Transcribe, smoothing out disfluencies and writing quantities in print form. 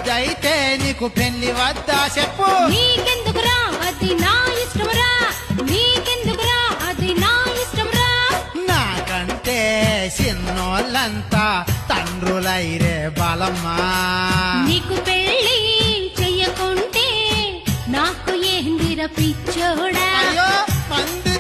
పెద్దయితే నీకు పెళ్లి వద్దా చెప్పు. నీకెందుకురా అది నా ఇష్టంరా, నీకెందుకురా అది నా ఇష్టంరా. నాకంటే చిన్నోళ్ళంతా తండ్రులైరే బాలమ్మా. నీకు పెళ్లి చెయ్యకుంటే నాకు ఏందిర పిచ్చోడా. అయ్యో మంది